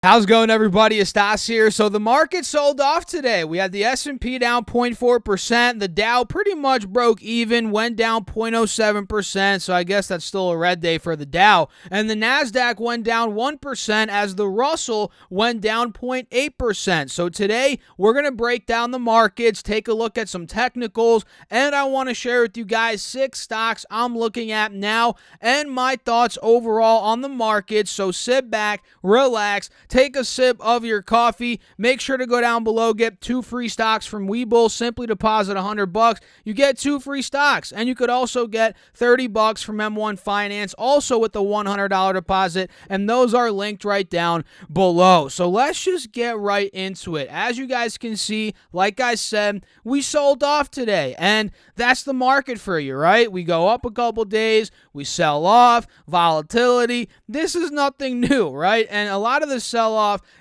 How's it going, everybody? It's Stas here. So the market sold off today. We had the S&P down 0.4%. The Dow pretty much broke even, went down 0.07%. So I guess that's still a red day for the Dow. And the NASDAQ went down 1% as the Russell went down 0.8%. So today we're going to break down the markets, take a look at some technicals, and I want to share with you guys 6 stocks I'm looking at now and my thoughts overall on the market. So sit back, relax, take a sip of your coffee. Make sure to go down below, get 2 free stocks from Webull. Simply deposit $100. You get 2 free stocks, and you could also get $30 from M1 Finance, also with the $100 deposit, and those are linked right down below. So let's just get right into it. As you guys can see, like I said, we sold off today, and that's the market for you, right? We go up a couple days, we sell off, volatility. This is nothing new, right? And a lot of the sell-off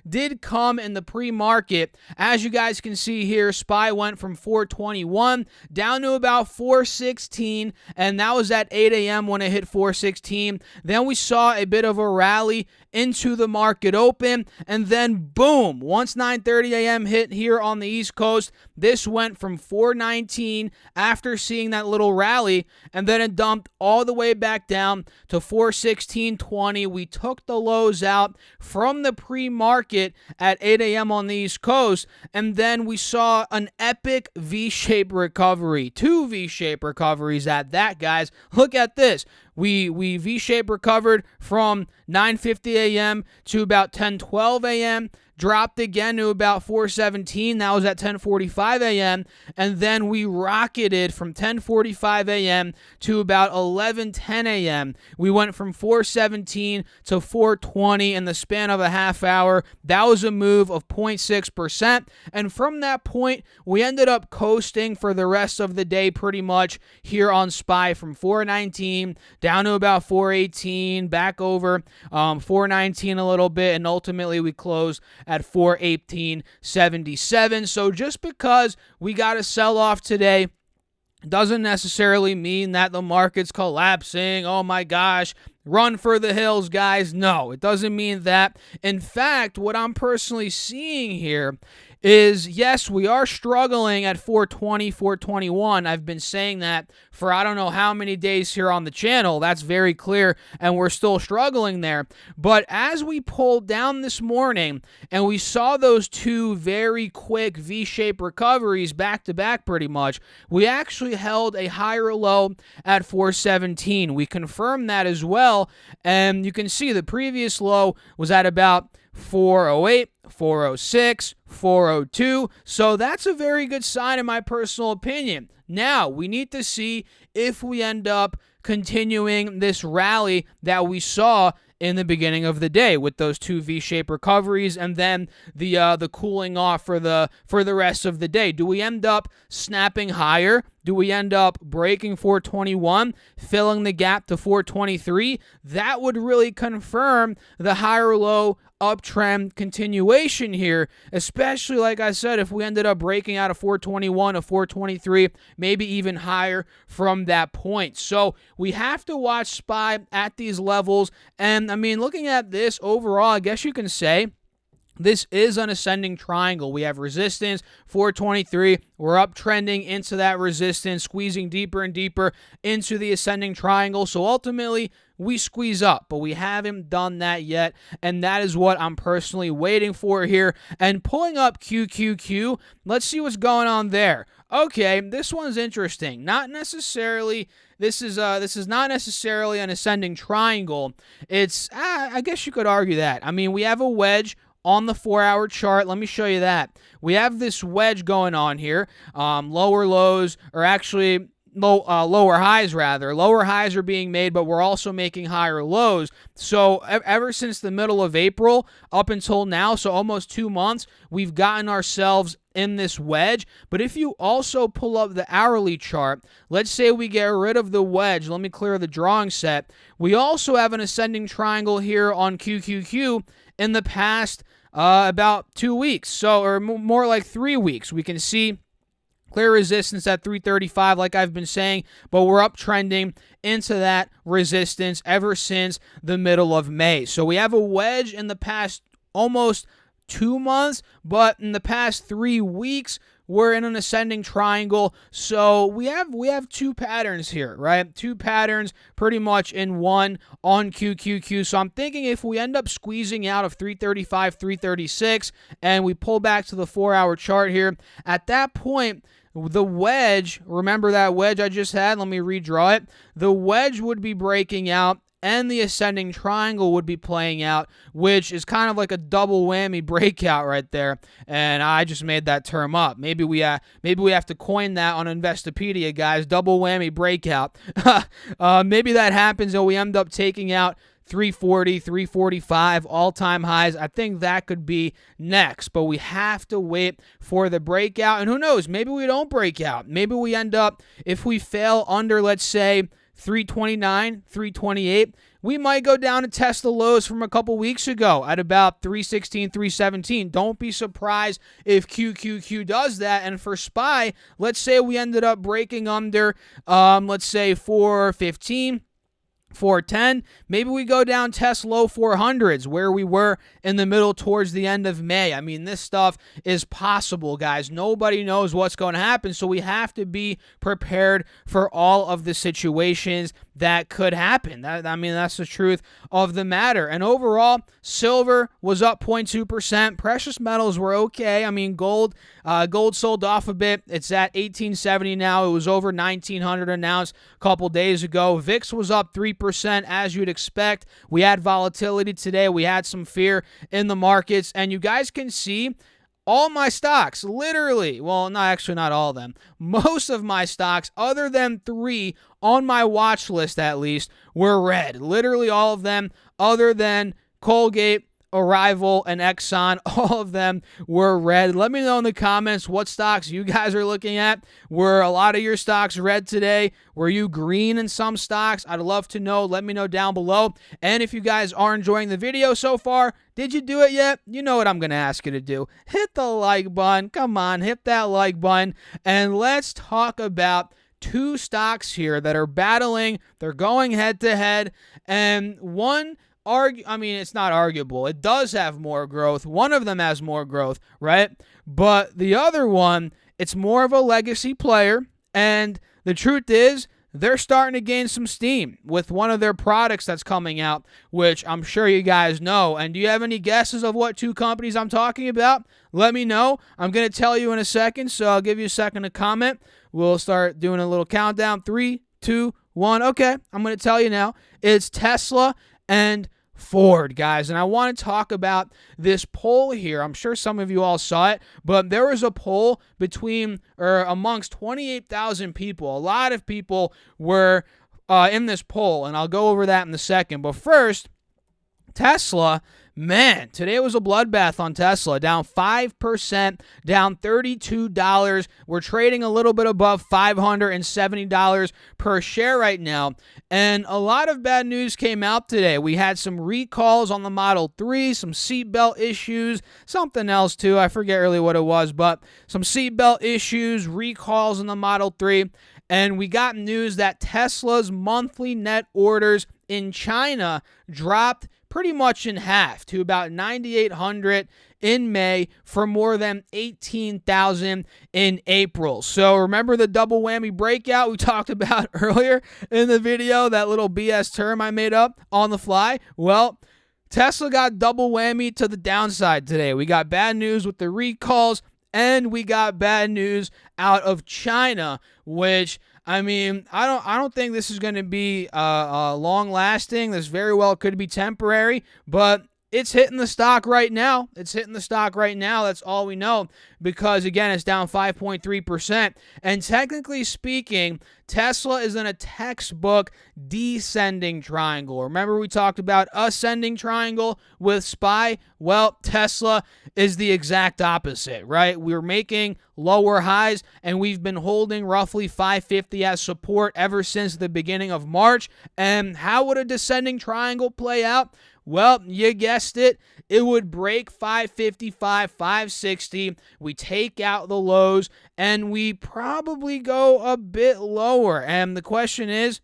did come in the pre-market. As you guys can see here, SPY went from 421 down to about 416, and that was at 8 a.m. when it hit 416. Then we saw a bit of a rally into the market open, and then boom, once 9:30 a.m. hit here on the East Coast, this went from 419 after seeing that little rally, and then it dumped all the way back down to 416.20. We took the lows out from the pre-market at 8 a.m. on the East Coast, and then we saw an epic V-shaped recovery. 2 V-shaped recoveries at that, guys. Look at this. We V-shape recovered from 9:50 a.m. to about 10:12 a.m., dropped again to about 417. That was at 10:45 a.m. And then we rocketed from 10:45 a.m. to about 11:10 a.m. We went from 417 to 420 in the span of a half hour. That was a move of 0.6%. And from that point, we ended up coasting for the rest of the day pretty much here on SPY from 419 down to about 418, back over 419 a little bit, and ultimately we closed at 418.77. So just because we got a sell-off today doesn't necessarily mean that the market's collapsing. Oh my gosh, run for the hills, guys. No, it doesn't mean that. In fact, what I'm personally seeing here is, yes, we are struggling at 420, 421. I've been saying that for I don't know how many days here on the channel. That's very clear, and we're still struggling there. But as we pulled down this morning and we saw those 2 very quick V-shaped recoveries back to back pretty much, we actually held a higher low at 417. We confirmed that as well, and you can see the previous low was at about 408, 406, 402. So that's a very good sign in my personal opinion. Now, we need to see if we end up continuing this rally that we saw in the beginning of the day with those 2 V-shaped recoveries and then the cooling off for the rest of the day. Do we end up snapping higher? Do we end up breaking 421, filling the gap to 423? That would really confirm the higher low uptrend continuation here, especially, like I said, if we ended up breaking out of 421 to 423, maybe even higher from that point. So we have to watch SPY at these levels. And I mean, looking at this overall, I guess you can say this is an ascending triangle. We have resistance, 423. We're uptrending into that resistance, squeezing deeper and deeper into the ascending triangle. So ultimately, we squeeze up, but we haven't done that yet, and that is what I'm personally waiting for here. And pulling up QQQ, let's see what's going on there. Okay, this one's interesting. Not necessarily. This is not necessarily an ascending triangle. It's I guess you could argue that. I mean, we have a wedge on the 4-hour chart. Let me show you that. We have this wedge going on here. Lower lows, or actually lower highs rather. Lower highs are being made, but we're also making higher lows. So ever since the middle of April up until now, so almost 2 months, we've gotten ourselves in this wedge. But if you also pull up the hourly chart, let's say we get rid of the wedge. Let me clear the drawing set. We also have an ascending triangle here on QQQ in the past about 2 weeks, so or more like 3 weeks. We can see clear resistance at 335, like I've been saying, but we're uptrending into that resistance ever since the middle of May. So we have a wedge in the past almost 2 months, but in the past 3 weeks, we're in an ascending triangle. So we have two patterns here, right? Two patterns pretty much in one on QQQ. So I'm thinking if we end up squeezing out of 335, 336, and we pull back to the 4-hour chart here, at that point, the wedge, remember that wedge I just had? Let me redraw it. The wedge would be breaking out and the ascending triangle would be playing out, which is kind of like a double whammy breakout right there. And I just made that term up. Maybe we have to coin that on Investopedia, guys. Double whammy breakout. Maybe that happens and we end up taking out 340, 345 all-time highs. I think that could be next, but we have to wait for the breakout. And who knows? Maybe we don't break out. Maybe we end up, if we fail under, let's say, 329, 328, we might go down and test the lows from a couple weeks ago at about 316, 317. Don't be surprised if QQQ does that. And for SPY, let's say we ended up breaking under, let's say 415. 410, maybe we go down, test low 400s where we were in the middle towards the end of May. I mean, this stuff is possible, guys. Nobody knows what's going to happen, so we have to be prepared for all of the situations that could happen. That's the truth of the matter. And overall, silver was up 0.2%. Precious metals were okay. I mean, gold sold off a bit. It's at 1870 now. It was over 1900 an ounce a couple days ago. VIX was up 3%, as you'd expect. We had volatility today. We had some fear in the markets, and you guys can see all my stocks, literally, well, not all of them, most of my stocks, other than 3 on my watch list at least, were red. Literally all of them, other than Colgate, Arrival, and Exxon, all of them were red. Let me know in the comments what stocks you guys are looking at. Were a lot of your stocks red today? Were you green in some stocks? I'd love to know. Let me know down below. And if you guys are enjoying the video so far, did you do it yet? You know what I'm going to ask you to do. Hit the like button. Come on, hit that like button. And let's talk about 2 stocks here that are battling. They're going head to head. And one, it's not arguable. It does have more growth. One of them has more growth, right? But the other one, it's more of a legacy player. And the truth is, they're starting to gain some steam with one of their products that's coming out, which I'm sure you guys know. And do you have any guesses of what 2 companies I'm talking about? Let me know. I'm going to tell you in a second, so I'll give you a second to comment. We'll start doing a little countdown. 3, 2, 1. Okay, I'm going to tell you now. It's Tesla and Ford, guys. And I want to talk about this poll here. I'm sure some of you all saw it, but there was a poll amongst 28,000 people. A lot of people were in this poll, and I'll go over that in a second. But first, Tesla, man, today was a bloodbath on Tesla. Down 5%, down $32. We're trading a little bit above $570 per share right now. And a lot of bad news came out today. We had some recalls on the Model 3, some seatbelt issues, something else too. I forget really what it was, but some seatbelt issues, recalls on the Model 3. And we got news that Tesla's monthly net orders in China dropped pretty much in half to about 9,800 in May for more than 18,000 in April. So remember the double whammy breakout we talked about earlier in the video, that little BS term I made up on the fly? Well, Tesla got double whammy to the downside today. We got bad news with the recalls, and we got bad news out of China, which, I don't think this is going to be long lasting. This very well could be temporary, but it's hitting the stock right now. That's all we know, because again, it's down 5.3%. And technically speaking, Tesla is in a textbook descending triangle. Remember we talked about ascending triangle with SPY? Well, Tesla is the exact opposite, right? We're making lower highs, and we've been holding roughly 550 as support ever since the beginning of March. And how would a descending triangle play out? Well, you guessed it. It would break 555, 560. We take out the lows, and we probably go a bit lower. And the question is,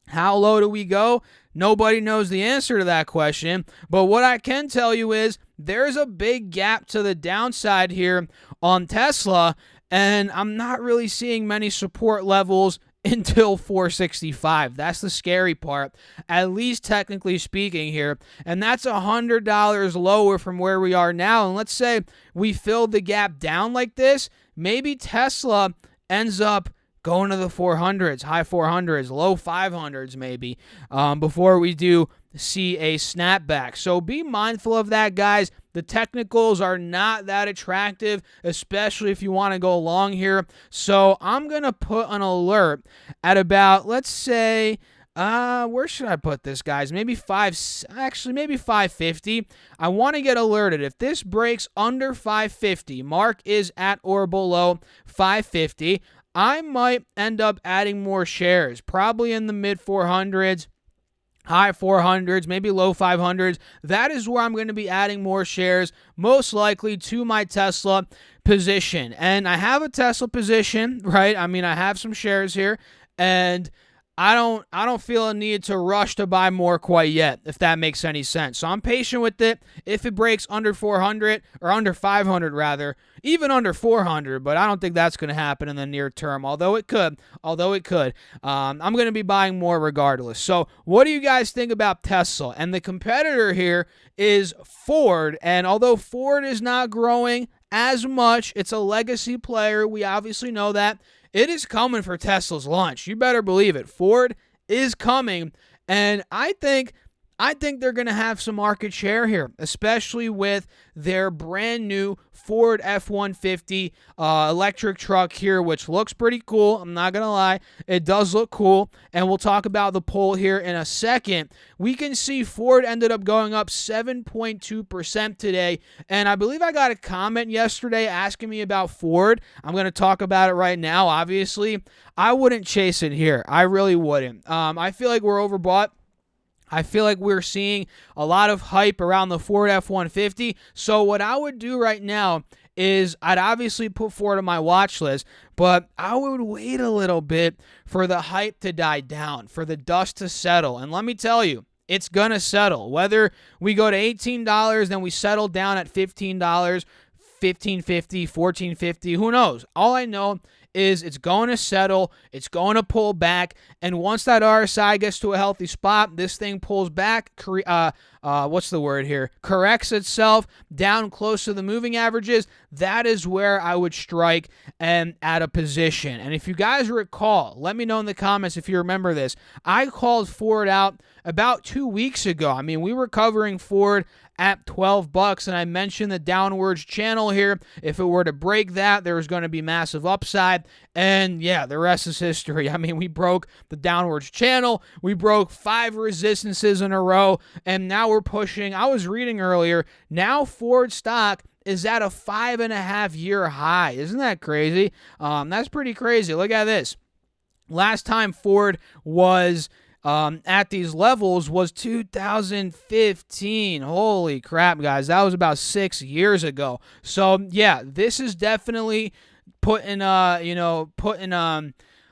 how low do we go? Nobody knows the answer to that question. But what I can tell you is, there's a big gap to the downside here on Tesla, and I'm not really seeing many support levels until 465. That's the scary part, at least technically speaking here. And that's $100 lower from where we are now. And let's say we filled the gap down like this, maybe Tesla ends up going to the 400s, high 400s, low 500s maybe, before we do see a snapback. So be mindful of that, guys. The technicals are not that attractive, especially if you want to go long here. So I'm going to put an alert at about, let's say, where should I put this, guys? Maybe 550. I want to get alerted. If this breaks under 550, mark is at or below 550, I might end up adding more shares, probably in the mid 400s. High 400s, maybe low 500s. That is where I'm going to be adding more shares, most likely to my Tesla position. And I have a Tesla position, right? I mean, I have some shares here, and I don't feel a need to rush to buy more quite yet, if that makes any sense. So I'm patient with it. If it breaks under 400 or under 500 rather, even under 400, but I don't think that's going to happen in the near term, although it could. I'm going to be buying more regardless. So what do you guys think about Tesla? And the competitor here is Ford, and although Ford is not growing as much, it's a legacy player. We obviously know that. It is coming for Tesla's launch. You better believe it. Ford is coming, and I think they're going to have some market share here, especially with their brand new Ford F-150 electric truck here, which looks pretty cool. I'm not going to lie. It does look cool, and we'll talk about the poll here in a second. We can see Ford ended up going up 7.2% today, and I believe I got a comment yesterday asking me about Ford. I'm going to talk about it right now, obviously. I wouldn't chase it here. I really wouldn't. I feel like we're overbought. I feel like we're seeing a lot of hype around the Ford F-150. So what I would do right now is I'd obviously put Ford on my watch list, but I would wait a little bit for the hype to die down, for the dust to settle. And let me tell you, it's going to settle. Whether we go to $18, then we settle down at $15, $15.50, $14.50, who knows? All I know is it's going to settle, it's going to pull back, and once that RSI gets to a healthy spot, this thing pulls back, corrects itself down close to the moving averages. That is where I would strike and add a position. And if you guys recall, let me know in the comments if you remember this. I called Ford out about 2 weeks ago. I mean, we were covering Ford at $12, and I mentioned the downwards channel here. If it were to break that, there was going to be massive upside, and yeah, the rest is history. I mean, we broke the downwards channel, we broke 5 resistances in a row, and now we're pushing. I was reading earlier, now Ford stock is at a 5.5-year high. Isn't that crazy? That's pretty crazy. Look at this. Last time Ford was at these levels was 2015. Holy crap, guys. That was about 6 years ago. So, yeah, this is definitely putting a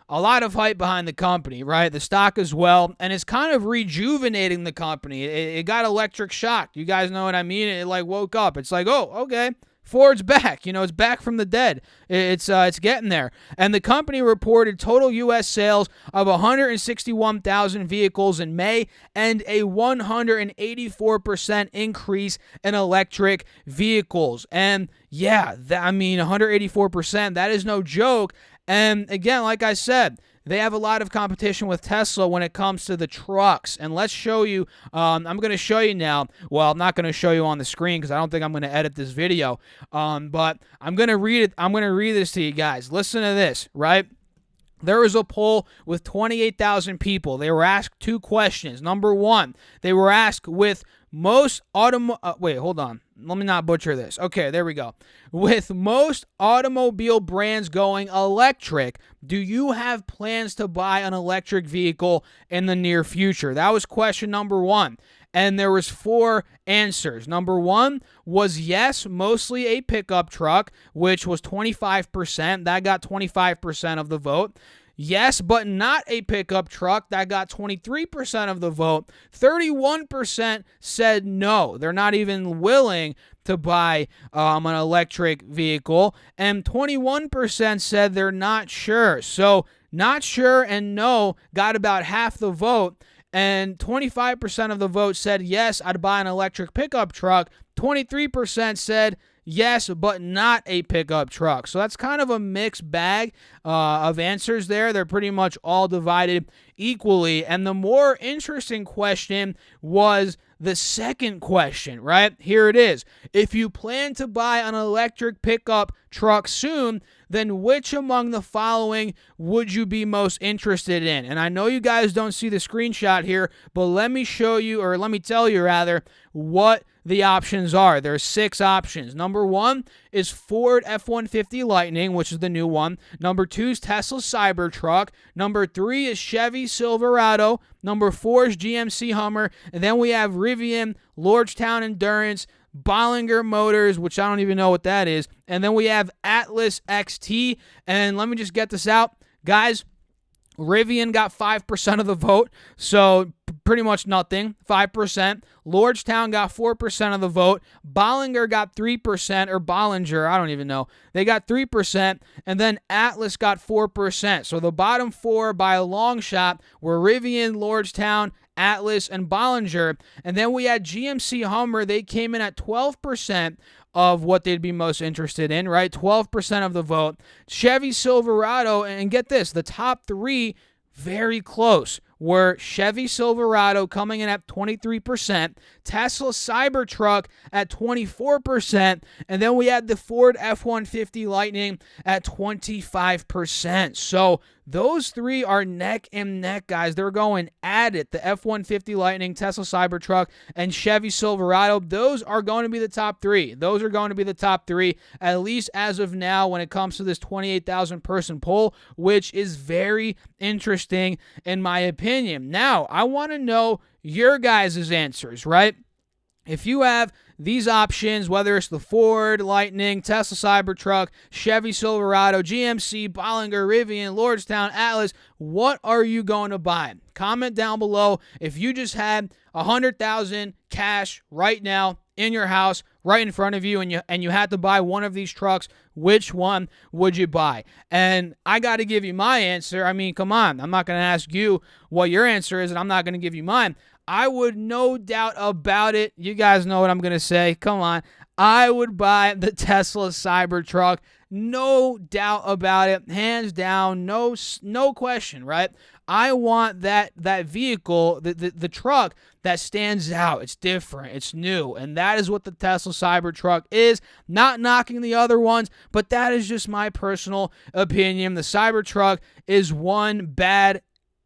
lot of hype behind the company, right? The stock as well, and it's kind of rejuvenating the company. It got electric shocked. You guys know what I mean? It like woke up. It's like, oh, okay. Ford's back. It's back from the dead. It's getting there. And the company reported total U.S. sales of 161,000 vehicles in May and a 184% increase in electric vehicles. And yeah, 184%, that is no joke. And again, like I said, they have a lot of competition with Tesla when it comes to the trucks. And let's show you, I'm going to show you now. Well, I'm not going to show you on the screen because I don't think I'm going to edit this video. But I'm going to read it. I'm going to read this to you guys. Listen to this, right? There was a poll with 28,000 people. They were asked 2 questions. Number 1, they were asked with most wait, hold on. Let me not butcher this. Okay, there we go. With most automobile brands going electric, do you have plans to buy an electric vehicle in the near future? That was question number 1. And there was 4 answers. Number 1 was yes, mostly a pickup truck, which was 25%. That got 25% of the vote. yes, but not a pickup truck. That got 23% of the vote. 31% said no. They're not even willing to buy an electric vehicle. And 21% said they're not sure. So not sure and no got about half the vote. And 25% of the vote said, yes, I'd buy an electric pickup truck. 23% said, yes, but not a pickup truck. So that's kind of a mixed bag of answers there. They're pretty much all divided equally. And the more interesting question was the second question, right? Here it is. If you plan to buy an electric pickup truck soon, then which among the following would you be most interested in? And I know you guys don't see the screenshot here, but let me show you, or let me tell you rather, what the options are. There's 6 options. Number 1 is Ford F-150 Lightning, which is the new one. Number 2 is Tesla Cybertruck. Number 3 is Chevy Silverado. Number 4 is GMC Hummer. And then we have Rivian, Lordstown Endurance, Bollinger Motors, which I don't even know what that is. And then we have Atlas XT. And let me just get this out. Guys, Rivian got 5% of the vote, so pretty much nothing, 5%. Lordstown got 4% of the vote. Bollinger got 3%, or Bollinger, I don't even know. They got 3%, and then Atlas got 4%. So the bottom 4 by a long shot were Rivian, Lordstown, Atlas, and Bollinger. And then we had GMC Hummer. They came in at 12% of what they'd be most interested in, right? 12% of the vote. Chevy Silverado, and get this, the top 3 very close were Chevy Silverado coming in at 23%, Tesla Cybertruck at 24%, and then we had the Ford F-150 Lightning at 25%. So those 3 are neck and neck, guys. They're going at it. The F-150 Lightning, Tesla Cybertruck, and Chevy Silverado. Those are going to be the top 3. Those are going to be the top 3, at least as of now when it comes to this 28,000 person poll, which is very interesting in my opinion. Now, I want to know your guys' answers, right? If you have these options, whether it's the Ford Lightning, Tesla Cybertruck, Chevy Silverado, GMC, Bollinger, Rivian, Lordstown, Atlas, what are you going to buy? Comment down below. If you just had $100,000 cash right now in your house, right in front of you, and you had to buy one of these trucks, which one would you buy? And I got to give you my answer. I mean, come on. I'm not going to ask you what your answer is, and I'm not going to give you mine. I would, no doubt about it, you guys know what I'm going to say. Come on. I would buy the Tesla Cybertruck. No doubt about it. Hands down. No question, right? I want that vehicle, the truck that stands out. It's different. It's new. And that is what the Tesla Cybertruck is. Not knocking the other ones, but that is just my personal opinion. The Cybertruck is one bad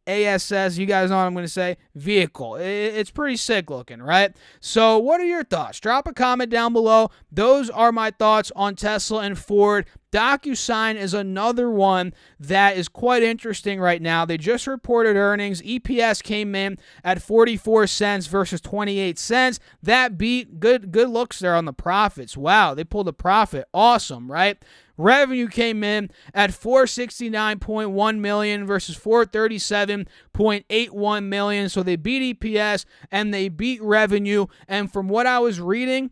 ASS, you guys know what I'm going to say, vehicle. It's pretty sick looking, right? So what are your thoughts? Drop a comment down below. Those are my thoughts on Tesla and Ford. DocuSign is another one that is quite interesting right now. They just reported earnings. EPS came in at 44 cents versus 28 cents. That beat. Good looks there on the profits. Wow, they pulled a profit. Awesome, right? Revenue came in at $469.1 million versus $437.81 million. So they beat EPS and they beat revenue. And from what I was reading,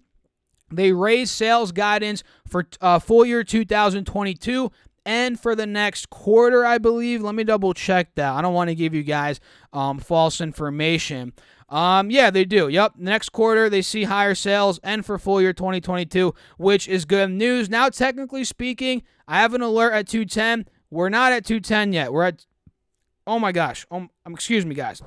they raised sales guidance for full year 2022 and for the next quarter, I believe. Let me double check that. I don't want to give you guys false information. Yeah, they do. Yep. Next quarter, they see higher sales and for full year 2022, which is good news. Now, technically speaking, I have an alert at 210. We're not at 210 yet. We're at, oh my gosh. Excuse me, guys.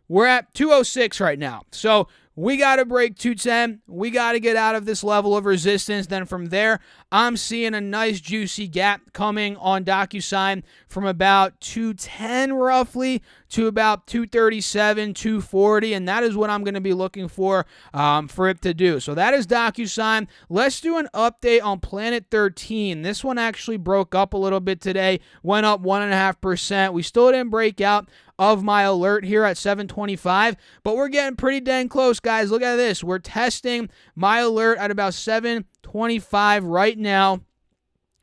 We're at 206 right now. So we got to break 210. We got to get out of this level of resistance. Then from there, I'm seeing a nice juicy gap coming on DocuSign from about 210 roughly to about 237, 240, and that is what I'm going to be looking for it to do. So that is DocuSign. Let's do an update on Planet 13. This one actually broke up a little bit today, went up 1.5%. We still didn't break out of my alert here at 725, but we're getting pretty dang close, guys. Look at this. We're testing my alert at about 725 right now.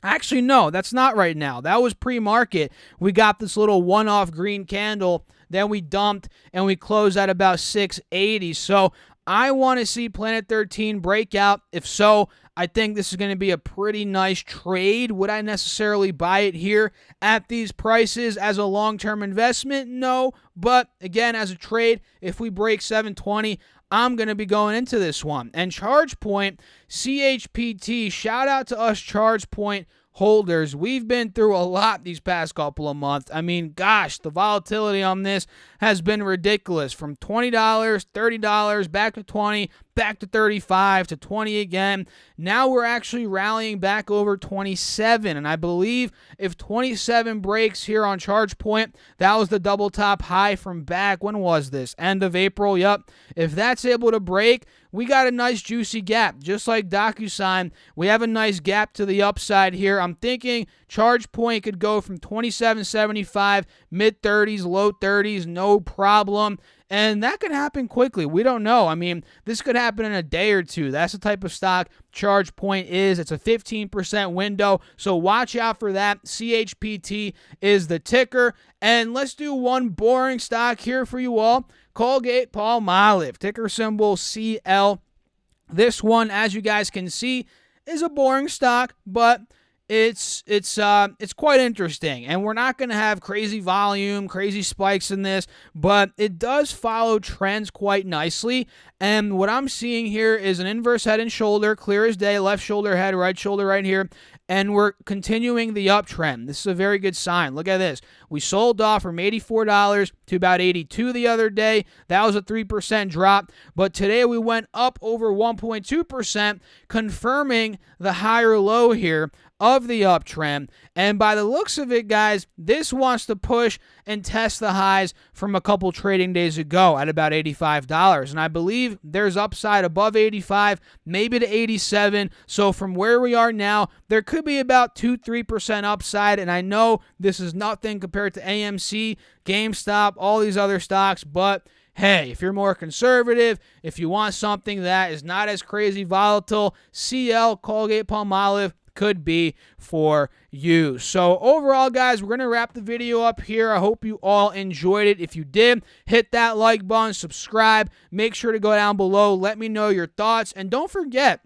Actually, no, that's not right now. That was pre-market. We got this little one-off green candle, then we dumped, and we closed at about 680. So I want to see Planet 13 break out. If so, I think this is going to be a pretty nice trade. Would I necessarily buy it here at these prices as a long-term investment? No, but again, as a trade, if we break 720, I'm going to be going into this one. And ChargePoint, CHPT, shout out to us ChargePoint holders. We've been through a lot these past couple of months. I mean, gosh, the volatility on this has been ridiculous. From $20, $30, back to 20, back to 35, to 20 again. Now we're actually rallying back over 27. And I believe if 27 breaks here on ChargePoint, that was the double top high from back. When was this? End of April. Yep. If that's able to break, we got a nice juicy gap. Just like DocuSign, we have a nice gap to the upside here. I'm thinking ChargePoint could go from 27.75, mid-30s, low 30s, no problem. And that could happen quickly. We don't know. I mean, this could happen in a day or two. That's the type of stock ChargePoint is. It's a 15% window, so watch out for that. CHPT is the ticker. And let's do one boring stock here for you all. Colgate-Palmolive, ticker symbol CL. This one, as you guys can see, is a boring stock, but it's quite interesting, and we're not going to have crazy volume, crazy spikes in this, but it does follow trends quite nicely. And what I'm seeing here is an inverse head and shoulder, clear as day, left shoulder head, right shoulder right here, and we're continuing the uptrend. This is a very good sign. Look at this. We sold off from $84 to about $82 the other day. That was a 3% drop, but today we went up over 1.2%, confirming the higher low here of the uptrend. And by the looks of it, guys, this wants to push and test the highs from a couple trading days ago at about $85. And I believe there's upside above 85, maybe to 87. So from where we are now, there could be about 2-3% upside. And I know this is nothing compared to AMC, GameStop, all these other stocks, but hey, if you're more conservative, if you want something that is not as crazy volatile, CL, Colgate-Palmolive, could be for you. So overall, guys, we're going to wrap the video up here. I hope you all enjoyed it. If you did, hit that like button, subscribe. Make sure to go down below. Let me know your thoughts. And don't forget,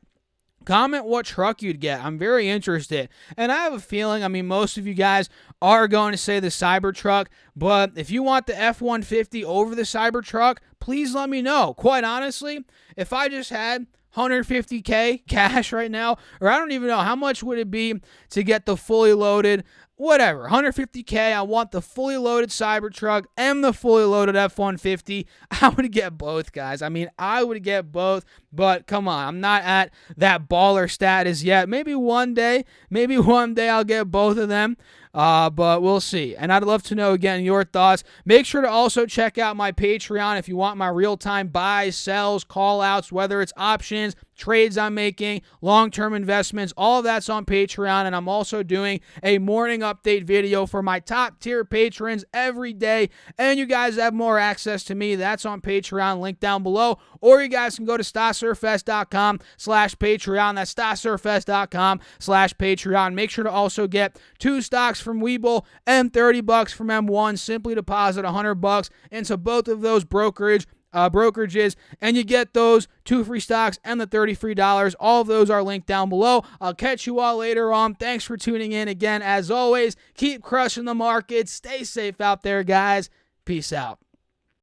comment what truck you'd get. I'm very interested. And I have a feeling, I mean, most of you guys are going to say the Cybertruck, but if you want the F-150 over the Cybertruck, please let me know. Quite honestly, if I just had $150K cash right now, or I don't even know how much would it be to get the fully loaded, whatever, $150K, I want the fully loaded Cybertruck and the fully loaded F-150. I would get both, guys. I mean, I would get both, but come on, I'm not at that baller status yet. Maybe one day I'll get both of them. But we'll see. And I'd love to know, again, your thoughts. Make sure to also check out my Patreon if you want my real-time buys, sells, call-outs, whether it's options, trades I'm making, long-term investments, all of that's on Patreon. And I'm also doing a morning update video for my top-tier patrons every day. And you guys have more access to me. That's on Patreon, link down below. Or you guys can go to StockSurfest.com/Patreon. That's StockSurfest.com/Patreon. Make sure to also get 2 stocks from Webull and $30 from M1. Simply deposit $100 into both of those brokerages, and you get those 2 free stocks and the $30 free. All of those are linked down below. I'll catch you all later on. Thanks for tuning in again. As always, keep crushing the market. Stay safe out there, guys. Peace out.